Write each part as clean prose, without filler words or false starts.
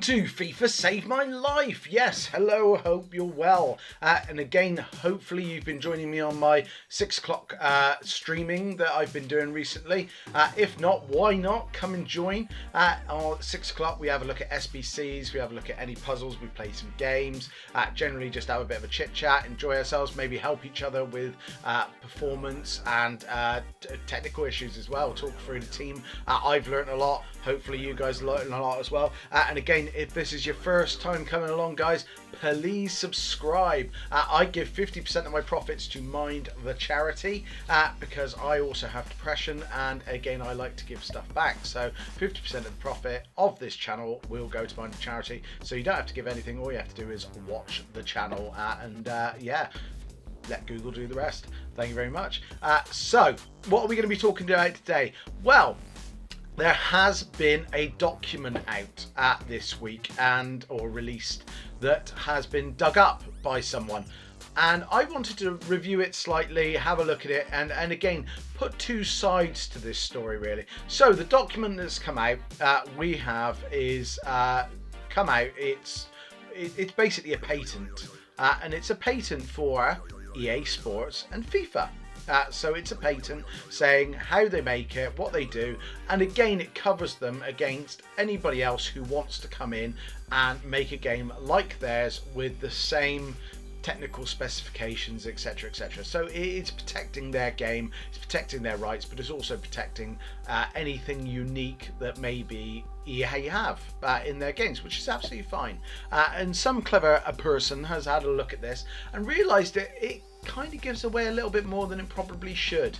to FIFA Save My Life. Yes, hello, hope you're well. And again, hopefully you've been joining me on my 6 o'clock streaming that I've been doing recently. If not, why not? Come and join. On 6 o'clock, we have a look at SBCs, we have a look at any puzzles, we play some games, generally just have a bit of a chit chat, enjoy ourselves, maybe help each other with performance and technical issues as well. Talk through the team. I've learned a lot. Hopefully you guys learn a lot as well. And again, if this is your first time coming along, guys, please subscribe. I give 50% of my profits to Mind the charity because I also have depression, and again, I like to give stuff back. So 50% of the profit of this channel will go to Mind the charity. So you don't have to give anything. All you have to do is watch the channel and yeah, let Google do the rest. Thank you very much. So what are we going to be talking about today? Well, there has been a document out this week or released that has been dug up by someone, and I wanted to review it slightly, have a look at it, and again put two sides to this story really. So the document that's come out, it's basically a patent, and it's a patent for EA Sports and FIFA. So it's a patent saying how they make it, what they do, and again it covers them against anybody else who wants to come in and make a game like theirs with the same technical specifications, etc, etc. So it's protecting their game, it's protecting their rights, but it's also protecting anything unique that maybe EA have in their games, which is absolutely fine. And some clever person has had a look at this and realized that it kind of gives away a little bit more than it probably should.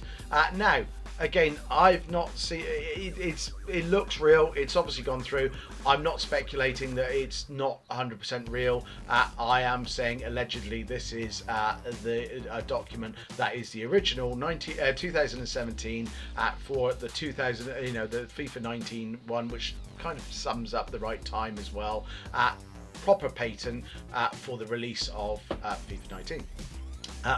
Now again, I've not seen it looks real, it's obviously gone through. I'm not speculating that it's not 100% real. I am saying allegedly this is a document that is the original 2017 for the 2000, the FIFA 19 one, which kind of sums up the right time as well. Proper patent for the release of FIFA 19.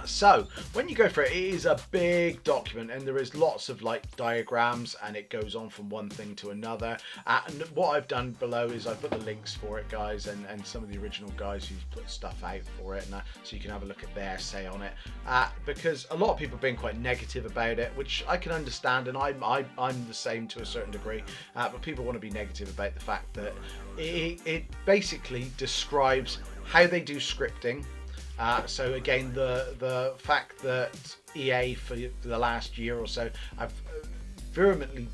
So when you go for it, it is a big document, and there is lots of like diagrams, and it goes on from one thing to another. And what I've done below is I put the links for it, guys, and some of the original guys who've put stuff out for it, and so you can have a look at their say on it. Because a lot of people have been quite negative about it, which I can understand, and I'm the same to a certain degree. But people want to be negative about the fact that it basically describes how they do scripting. So again, the fact that EA for the last year or so have vehemently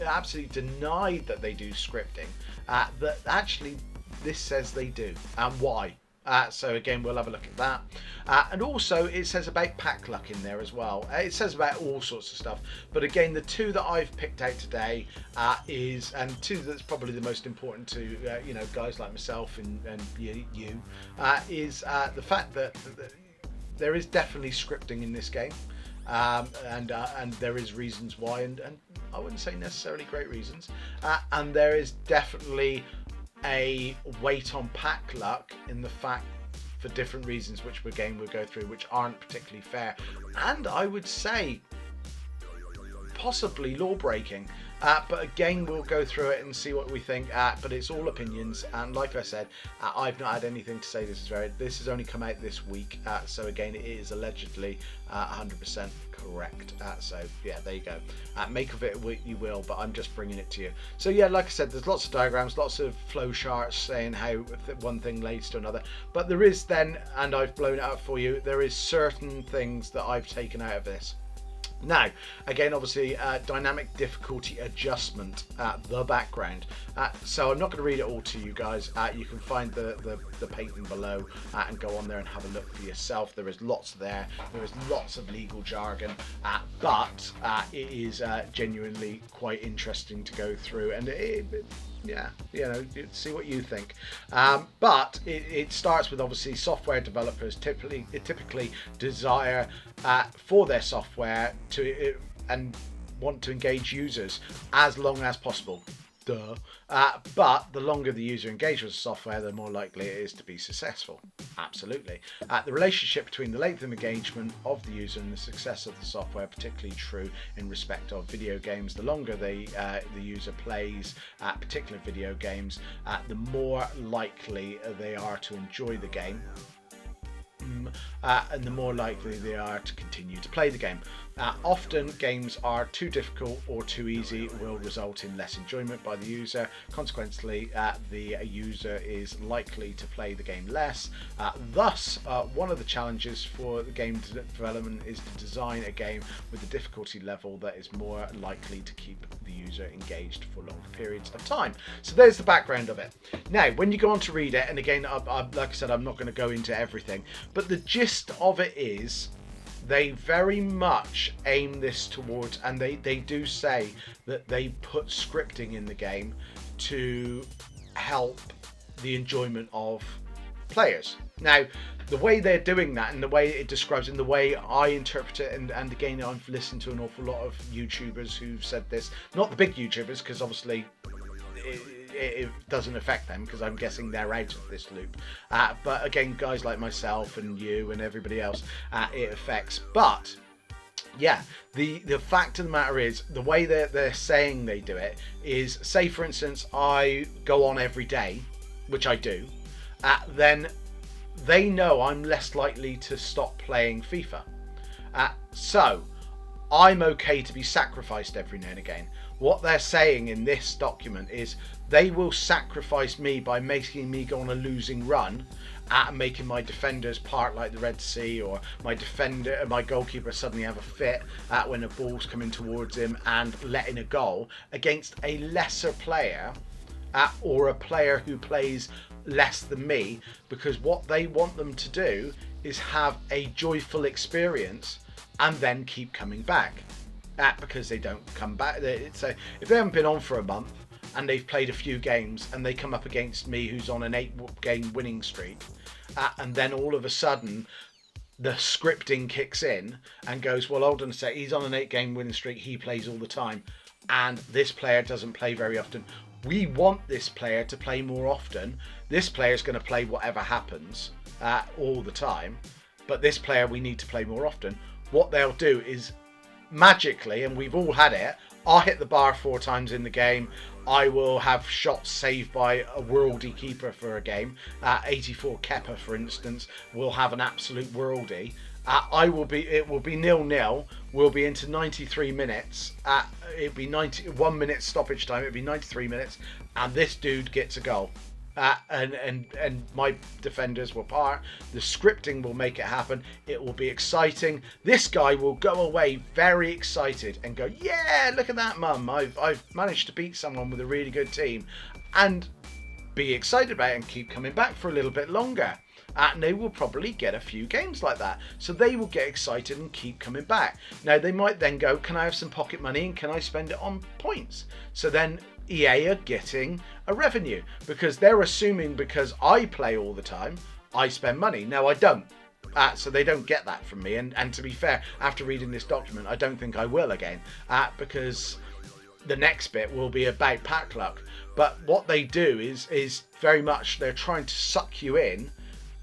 absolutely denied that they do scripting, that actually this says they do, and why. So again, we'll have a look at that. And also it says about pack luck in there as well. It says about all sorts of stuff. But again, the two that I've picked out today and two that's probably the most important to guys like myself and you, is the fact that there is definitely scripting in this game. And there is reasons why, and I wouldn't say necessarily great reasons. And there is definitely a weight on pack luck in the fact for different reasons, which again we'll go through, which aren't particularly fair, and I would say possibly law breaking. But again, we'll go through it and see what we think. But it's all opinions, and like I said, I've not had anything to say. This has only come out this week. So again, it is allegedly 100% correct. So yeah, there you go. Make of it what you will, but I'm just bringing it to you. So yeah, like I said, there's lots of diagrams, lots of flow charts saying how one thing leads to another. But there is then, and I've blown it up for you, there is certain things that I've taken out of this. Now, again, obviously, dynamic difficulty adjustment, the background. So I'm not going to read it all to you guys. You can find the patent below and go on there and have a look for yourself. There is lots there. There is lots of legal jargon, but it is genuinely quite interesting to go through. And yeah, see what you think. But it starts with obviously software developers typically desire for their software to and want to engage users as long as possible. duh. But the longer the user engages with the software, the more likely it is to be successful. Absolutely. The relationship between the length of engagement of the user and the success of the software, particularly true in respect of video games. The longer the user plays particular video games, the more likely they are to enjoy the game. And the more likely they are to continue to play the game. Often games are too difficult or too easy will result in less enjoyment by the user. Consequently, the user is likely to play the game less. Thus, one of the challenges for the game development is to design a game with a difficulty level that is more likely to keep the user engaged for longer periods of time. So there's the background of it. Now, when you go on to read it, and again, like I said, I'm not going to go into everything, but the gist of it is they very much aim this towards, and they do say that they put scripting in the game to help the enjoyment of players. Now, the way they're doing that and the way it describes and the way I interpret it, and again, I've listened to an awful lot of YouTubers who've said this, not the big YouTubers, because obviously it doesn't affect them, because I'm guessing they're out of this loop. But again, guys like myself and you and everybody else, it affects. But yeah, the fact of the matter is, the way they're saying they do it is, say for instance, I go on every day, which I do, then they know I'm less likely to stop playing FIFA. So I'm okay to be sacrificed every now and again. What they're saying in this document is they will sacrifice me by making me go on a losing run, making my defenders part like the Red Sea, or my goalkeeper suddenly have a fit when a ball's coming towards him and letting a goal against a lesser player, or a player who plays less than me, because what they want them to do is have a joyful experience and then keep coming back. Because they don't come back. So if they haven't been on for a month and they've played a few games and they come up against me who's on an 8-game winning streak, and then all of a sudden the scripting kicks in and goes, well, hold on a sec, he's on an 8-game winning streak, he plays all the time, and this player doesn't play very often. We want this player to play more often. This player is going to play whatever happens all the time, but this player we need to play more often. What they'll do is magically, and we've all had it, I'll hit the bar 4 times in the game, I will have shots saved by a worldie keeper for a game, 84 Kepa for instance will have an absolute worldie. It will be 0-0, we'll be into 93 minutes, it'll be 1 minute stoppage time, it'll be 93 minutes, and this dude gets a goal. And my defenders will part. The scripting will make it happen. It will be exciting. This guy will go away very excited and go, yeah, look at that, mum. I've managed to beat someone with a really good team, and be excited about it and keep coming back for a little bit longer. And they will probably get a few games like that. So they will get excited and keep coming back. Now they might then go, can I have some pocket money and can I spend it on points? So then EA are getting a revenue, because they're assuming because I play all the time, I spend money. No, I don't. So they don't get that from me. And to be fair, after reading this document, I don't think I will again, because the next bit will be about pack luck. But what they do is very much they're trying to suck you in,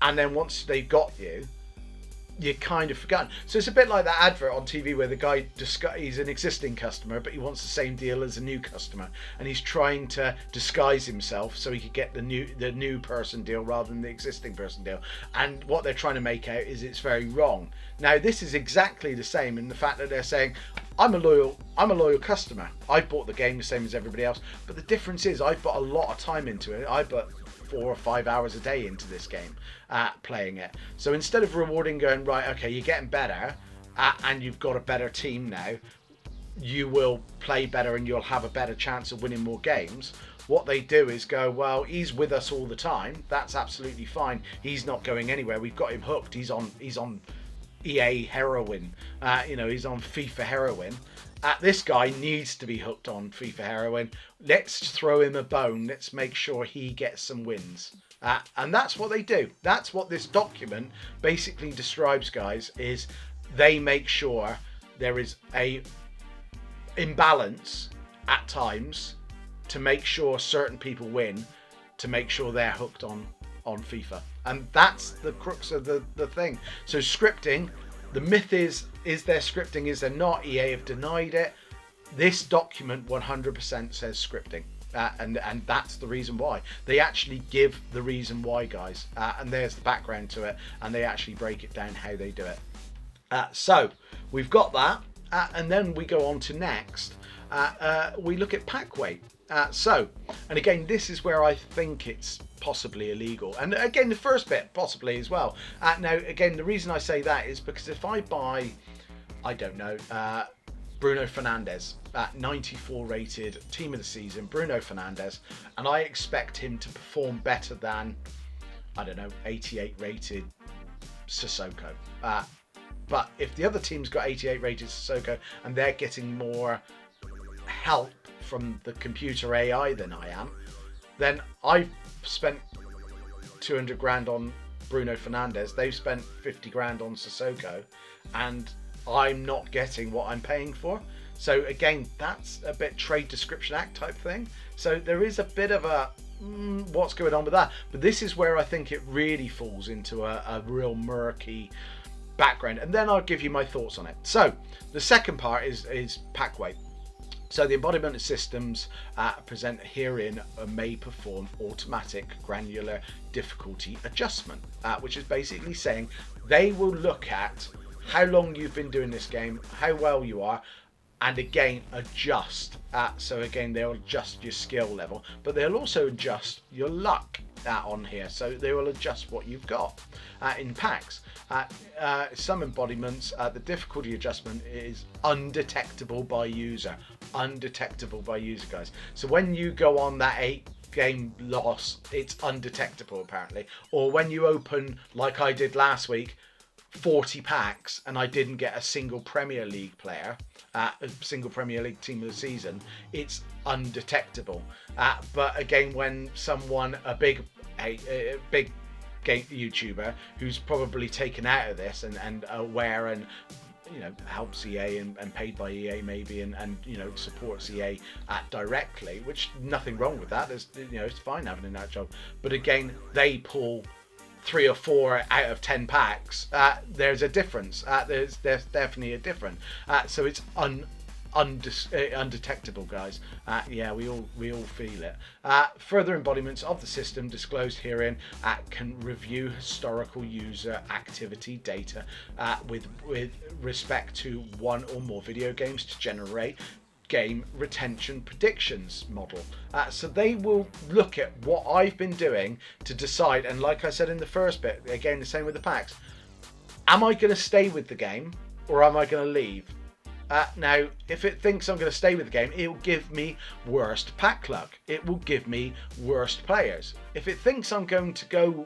and then once they've got you, you're kind of forgotten. So it's a bit like that advert on TV where the guy, he's an existing customer, but he wants the same deal as a new customer, and he's trying to disguise himself so he could get the new person deal rather than the existing person deal. And what they're trying to make out is it's very wrong. Now this is exactly the same in the fact that they're saying, I'm a loyal customer. I've bought the game the same as everybody else, but the difference is I've put a lot of time into it. I put 4 or 5 hours a day into this game, playing it. So instead of rewarding, going, right, okay, you're getting better, and you've got a better team now, you will play better and you'll have a better chance of winning more games. What they do is go, well, he's with us all the time. That's absolutely fine. He's not going anywhere. We've got him hooked. He's on EA heroin. He's on FIFA heroin. This guy needs to be hooked on FIFA heroin. Let's throw him a bone. Let's make sure he gets some wins. And that's what they do. That's what this document basically describes, guys, is they make sure there is a imbalance at times to make sure certain people win, to make sure they're hooked on FIFA. And that's the crux of the thing. So scripting, the myth is there scripting, is there not? EA have denied it. This document 100% says scripting. And that's the reason why. They actually give the reason why, guys. And there's the background to it. And they actually break it down how they do it. So we've got that. And then we go on to next. We look at pack weight. And again, this is where I think it's possibly illegal. And again, the first bit possibly as well. Now, again, the reason I say that is because if I buy, I don't know, Bruno Fernandes, 94 rated team of the season, Bruno Fernandes, and I expect him to perform better than, I don't know, 88 rated Sissoko. But if the other team's got 88 rated Sissoko and they're getting more help from the computer AI than I am, then I've spent 200 grand on Bruno Fernandes, they've spent 50 grand on Sissoko, and I'm not getting what I'm paying for. So again, that's a bit Trade Description Act type thing. So there is a bit of a what's going on with that. But this is where I think it really falls into a real murky background. And then I'll give you my thoughts on it. So the second part is pack weight. So the embodiment systems present herein may perform automatic granular difficulty adjustment, which is basically saying they will look at how long you've been doing this game, how well you are, and again adjust. So again, they'll adjust your skill level, but they'll also adjust your luck on here. So they will adjust what you've got in packs. Some embodiments, the difficulty adjustment is undetectable by user. Undetectable by user, guys. So when you go on that 8-game loss, it's undetectable apparently. Or when you open, like I did last week, 40 packs and I didn't get a single Premier League player, a single Premier League team of the season, it's undetectable. But again, when someone, a big game YouTuber who's probably taken out of this and aware and helps EA and paid by EA maybe and supports EA directly, which nothing wrong with that. There's it's fine having a night job, but again, they pull 3 or 4 out of 10 packs. There's a difference. There's definitely a difference. So it's undetectable, guys. Yeah, we all feel it. Further embodiments of the system disclosed herein can review historical user activity data with respect to one or more video games to generate game retention predictions model. So they will look at what I've been doing to decide, and like I said in the first bit, again the same with the packs, am I going to stay with the game or am I going to leave? Now, if it thinks I'm going to stay with the game, it will give me worst pack luck. It will give me worst players. If it thinks I'm going to go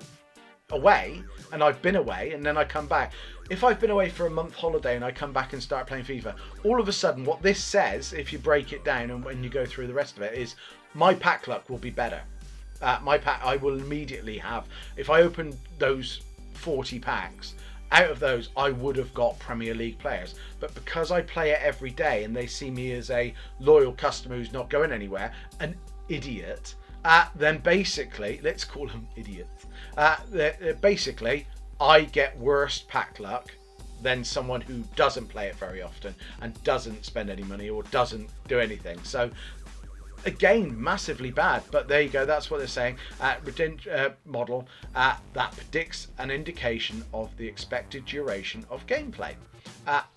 away, and I've been away, and then I come back, if I've been away for a month holiday and I come back and start playing FIFA, all of a sudden what this says, if you break it down and when you go through the rest of it, is my pack luck will be better. My pack, I will immediately have, if I open those 40 packs, out of those I would have got Premier League players, but because I play it every day and they see me as a loyal customer who's not going anywhere, an idiot, then basically, let's call them idiots, basically I get worse pack luck than someone who doesn't play it very often and doesn't spend any money or doesn't do anything. So again, massively bad, but there you go, that's what they're saying. Model that predicts an indication of the expected duration of gameplay.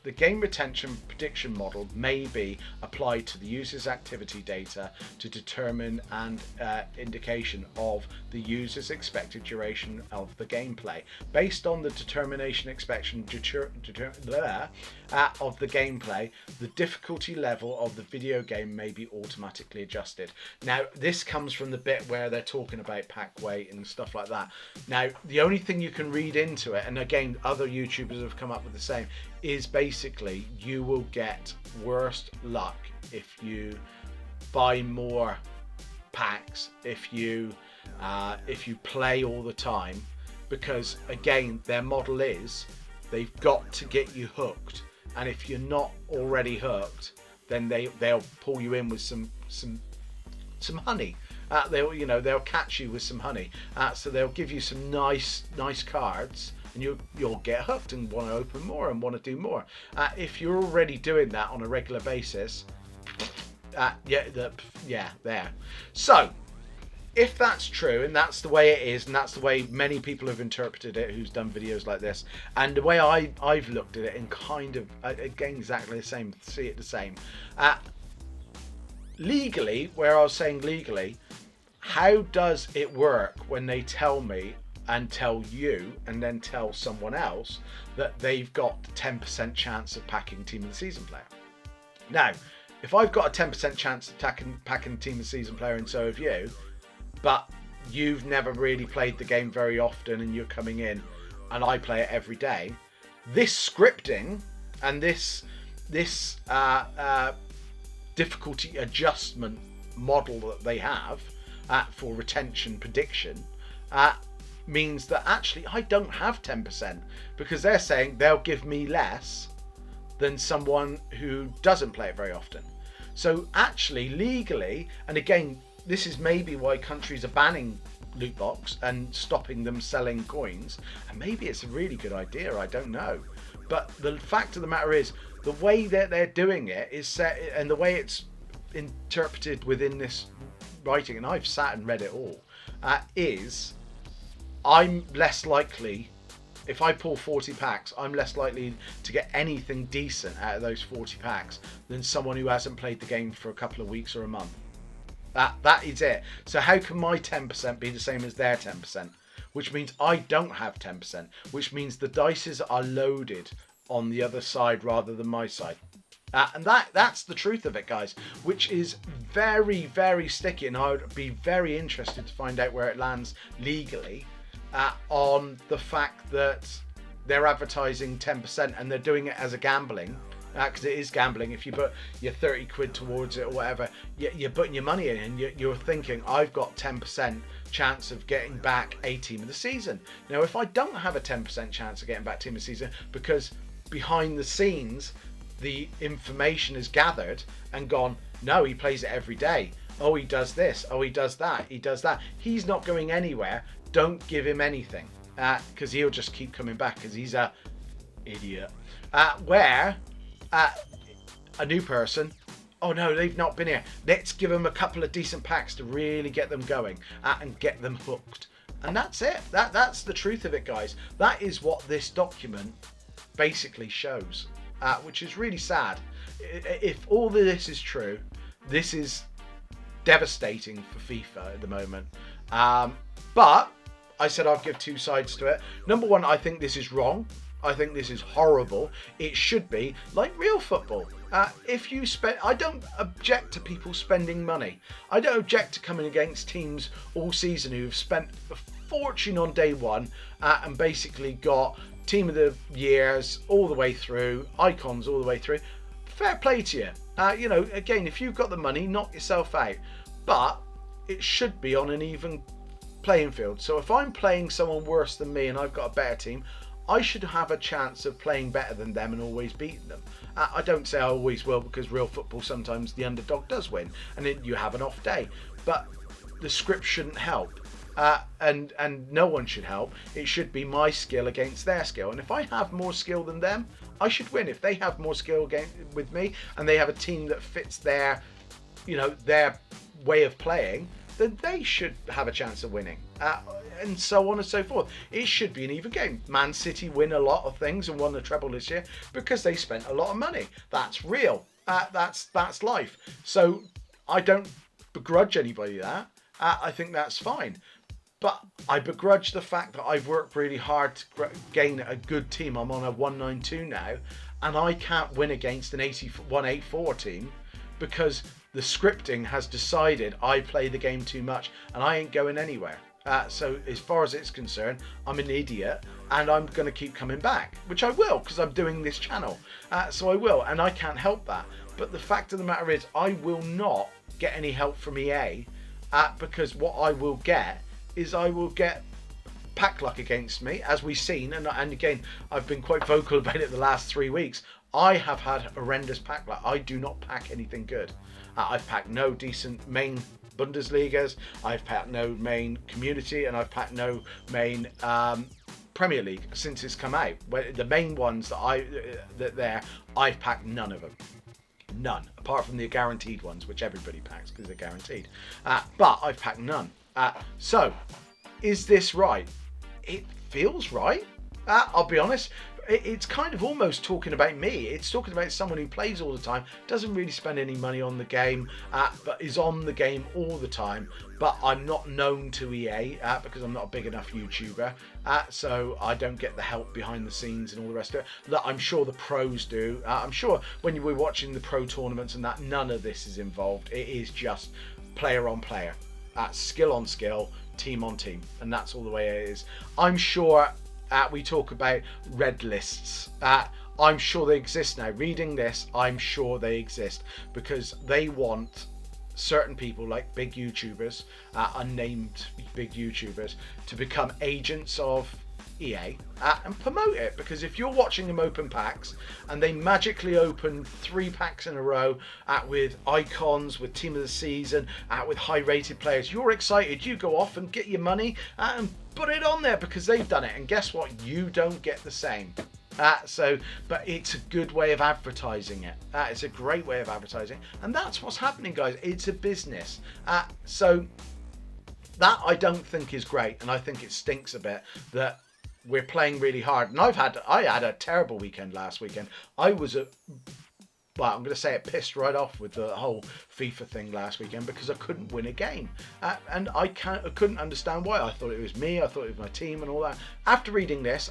The game retention prediction model may be applied to the user's activity data to determine an indication of the user's expected duration of the gameplay. Based on the determination expectation of the gameplay, the difficulty level of the video game may be automatically adjusted. Now, this comes from the bit where they're talking about pack weight and stuff like that. Now, the only thing you can read into it, and again, other YouTubers have come up with the same, is basically you will get worse luck if you buy more packs, if you play all the time, because again their model is they've got to get you hooked, and if you're not already hooked, then they'll pull you in with some some honey. They'll catch you with some honey. So they'll give you some nice cards, and you'll get hooked and want to open more and want to do more. If you're already doing that on a regular basis, there. So if that's true, and that's the way it is, and that's the way many people have interpreted it who's done videos like this, and the way I've looked at it, and kind of again exactly the same, see it the same. Legally, where I was saying legally, how does it work when they tell me and tell you and then tell someone else that they've got 10% chance of packing Team of the Season player? Now, if I've got a 10% chance of packing Team of the Season player, and so have you, but you've never really played the game very often and you're coming in and I play it every day, this scripting and this difficulty adjustment model that they have for retention prediction means that actually I don't have 10%, because they're saying they'll give me less than someone who doesn't play it very often. So actually legally, and again, this is maybe why countries are banning loot box and stopping them selling coins, and maybe it's a really good idea, I don't know. But the fact of the matter is, the way that they're doing it is set, and the way it's interpreted within this writing, and I've sat and read it all, is I'm less likely, if I pull 40 packs, I'm less likely to get anything decent out of those 40 packs than someone who hasn't played the game for a couple of weeks or a month. That is it. So how can my 10% be the same as their 10%? Which means I don't have 10%, which means the dices are loaded on the other side rather than my side. And that's the truth of it, guys, which is very, very sticky, and I would be very interested to find out where it lands legally on the fact that they're advertising 10% and they're doing it as a gambling. Because it is gambling. If you put your 30 quid towards it or whatever, you're putting your money in, and you're thinking, I've got 10% chance of getting back a Team of the Season. Now, if I don't have a 10% chance of getting back Team of the Season, because behind the scenes the information is gathered and gone, no, he plays it every day, oh, he does this, oh, he does that, he's not going anywhere, don't give him anything, because he'll just keep coming back because he's a idiot. Where a new person, oh no, they've not been here, let's give them a couple of decent packs to really get them going and get them hooked. And that's it. That's the truth of it, guys. That is what this document basically shows, which is really sad. If all of this is true, this is devastating for FIFA at the moment. But I said I'd give two sides to it. Number one, I think this is wrong. I think this is horrible. It should be like real football. If you spend, I don't object to people spending money. I don't object to coming against teams all season who've spent a fortune on day one and basically got team of the years all the way through, icons all the way through. Fair play to you. Again, if you've got the money, knock yourself out. But it should be on an even playing field. So if I'm playing someone worse than me and I've got a better team, I should have a chance of playing better than them and always beating them. I don't say I always will, because real football, sometimes the underdog does win and then you have an off day. But the script shouldn't help, and no one should help. It should be my skill against their skill. And if I have more skill than them, I should win. If they have more skill with me and they have a team that fits their way of playing, then they should have a chance of winning. And so on and so forth. It should be an even game. Man City win a lot of things and won the treble this year because they spent a lot of money. That's real. That's life. So I don't begrudge anybody that. I think that's fine. But I begrudge the fact that I've worked really hard to gain a good team. I'm on a 192 now, and I can't win against an 184 team because the scripting has decided I play the game too much and I ain't going anywhere. So as far as it's concerned, I'm an idiot and I'm going to keep coming back, which I will because I'm doing this channel. So I will, and I can't help that. But the fact of the matter is, I will not get any help from EA because what I will get is I will get pack luck against me, as we've seen. And again, I've been quite vocal about it the last 3 weeks. I have had horrendous pack luck. I do not pack anything good. I've packed no decent main Bundesligas, I've packed no main community, and I've packed no main Premier League since it's come out. The main ones that I've packed none of them. None, apart from the guaranteed ones, which everybody packs because they're guaranteed. But I've packed none. So, is this right? It feels right. I'll be honest. It's kind of almost talking about me. It's talking about someone who plays all the time, doesn't really spend any money on the game, but is on the game all the time. But I'm not known to EA because I'm not a big enough YouTuber, so I don't get the help behind the scenes and all the rest of it that I'm sure the pros do. I'm sure when you were watching the pro tournaments and that, none of this is involved. It is just player on player, skill on skill, team on team, and that's all the way it is. I'm sure. We talk about red lists. I'm sure they exist now. Reading this, I'm sure they exist because they want certain people like big YouTubers, unnamed big YouTubers, to become agents of EA and promote it. Because if you're watching them open packs and they magically open 3 packs in a row with icons, with team of the season, with high rated players, you're excited. You go off and get your money and put it on there because they've done it. And guess what? You don't get the same. But it's a good way of advertising it. It's a great way of advertising, and that's what's happening, guys. It's a business. So that I don't think is great, and I think it stinks a bit that we're playing really hard. And I had a terrible weekend last weekend. I was well, I'm going to say it pissed right off with the whole FIFA thing last weekend because I couldn't win a game. And I couldn't understand why. I thought it was me, I thought it was my team and all that. After reading this,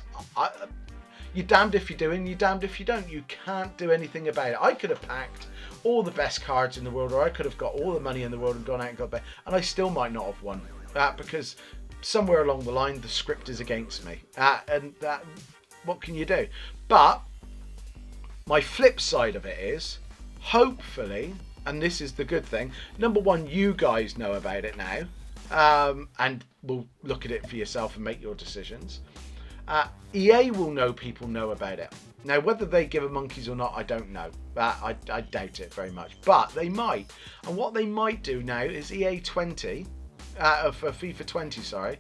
you're damned if you do and you're damned if you don't. You can't do anything about it. I could have packed all the best cards in the world, or I could have got all the money in the world and gone out and got back, and I still might not have won. Because somewhere along the line, the script is against me. What can you do? But my flip side of it is, hopefully, and this is the good thing, number one, you guys know about it now, and will look at it for yourself and make your decisions. EA will know people know about it. Now, whether they give a monkeys or not, I don't know. I doubt it very much, but they might. And what they might do now is EA 20, for FIFA 20, sorry,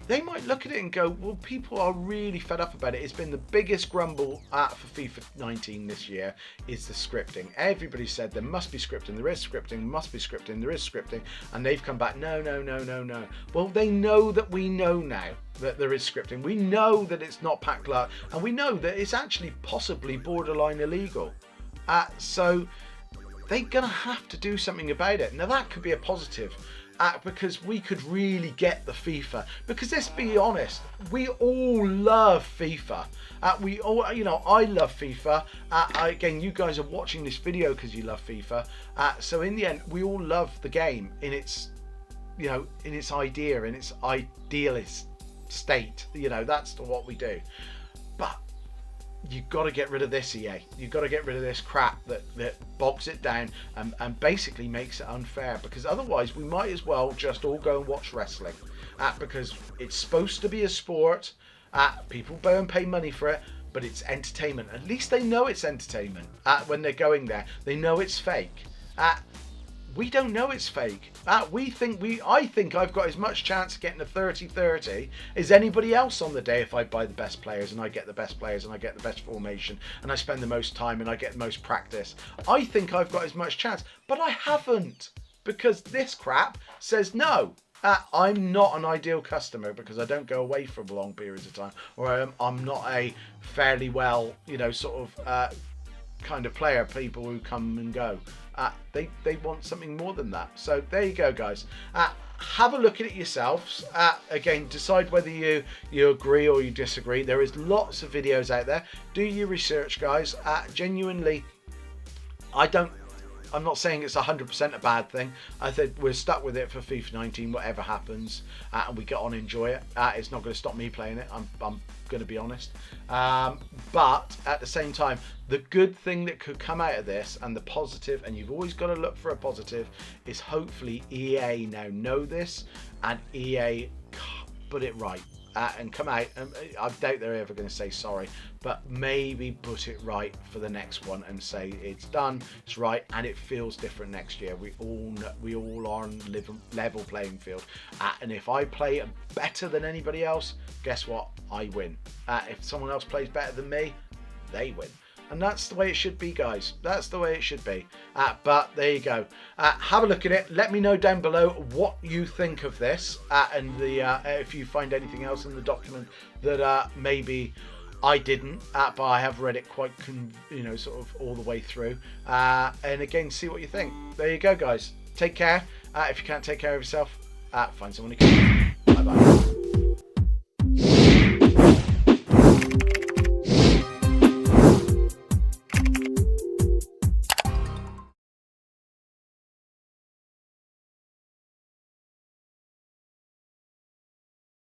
they might look at it and go, well, people are really fed up about it. It's been the biggest grumble for FIFA 19 this year is the scripting. Everybody said there must be scripting, there is scripting, must be scripting, there is scripting, and they've come back, no. Well, they know that we know now that there is scripting. We know that it's not pack luck, and we know that it's actually possibly borderline illegal. So they're going to have to do something about it. Now, that could be a positive. Because we could really get the FIFA. Because let's be honest, we all love FIFA. We all, I love FIFA. Again, you guys are watching this video because you love FIFA. So in the end, we all love the game in its, in its idea, in its idealist state. That's what we do. But you've got to get rid of this, EA. You've got to get rid of this crap that bogs it down and basically makes it unfair, because otherwise we might as well just all go and watch wrestling, because it's supposed to be a sport. People go and pay money for it, but it's entertainment. At least they know it's entertainment. When they're going there, they know it's fake. We don't know it's fake. I think I've got as much chance of getting a 30-30 as anybody else on the day if I buy the best players and I get the best players and I get the best formation and I spend the most time and I get the most practice. I think I've got as much chance, but I haven't, because this crap says no. I'm not an ideal customer because I don't go away for long periods of time, or I'm not a fairly well, kind of player. People who come and go. They want something more than that. So there you go, guys. Have a look at it yourselves. Again, decide whether you agree or you disagree. There is lots of videos out there. Do your research, guys. Genuinely, I'm not saying it's 100% a bad thing. I think we're stuck with it for FIFA 19, whatever happens, and we get on and enjoy it. It's not going to stop me playing it. I'm going to be honest. But at the same time, the good thing that could come out of this, and the positive, and you've always got to look for a positive, is hopefully EA now know this, and EA put it right. And come out, and I doubt they're ever going to say sorry, but maybe put it right for the next one and say it's done, it's right, and it feels different next year. We all are on level playing field, and if I play better than anybody else, guess what? I win. If someone else plays better than me, they win. And that's the way it should be, guys. That's the way it should be. But there you go. Have a look at it. Let me know down below what you think of this, and if you find anything else in the document that maybe I didn't, but I have read it quite, sort of all the way through. And again, see what you think. There you go, guys. Take care. If you can't take care of yourself, find someone who can. Bye bye.